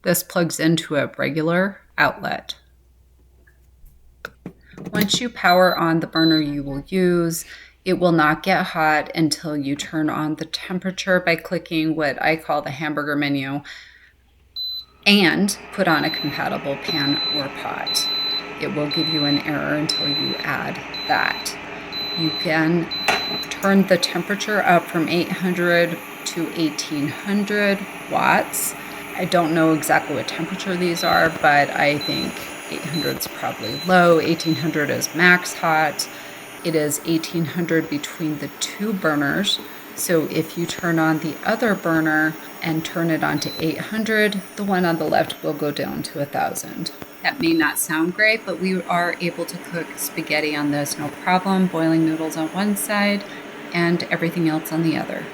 This plugs into a regular outlet. Once you power on the burner you will use, it will not get hot until you turn on the temperature by clicking what I call the hamburger menu and put on a compatible pan or pot. It will give you an error until you add that. You can turn the temperature up from 800 to 1800 watts. I don't know exactly what temperature these are, but I think 800 is probably low, 1800 is max hot. It is 1800 between the two burners. So if you turn on the other burner and turn it on to 800, the one on the left will go down to 1000. That may not sound great, but we are able to cook spaghetti on this no problem, boiling noodles on one side and everything else on the other.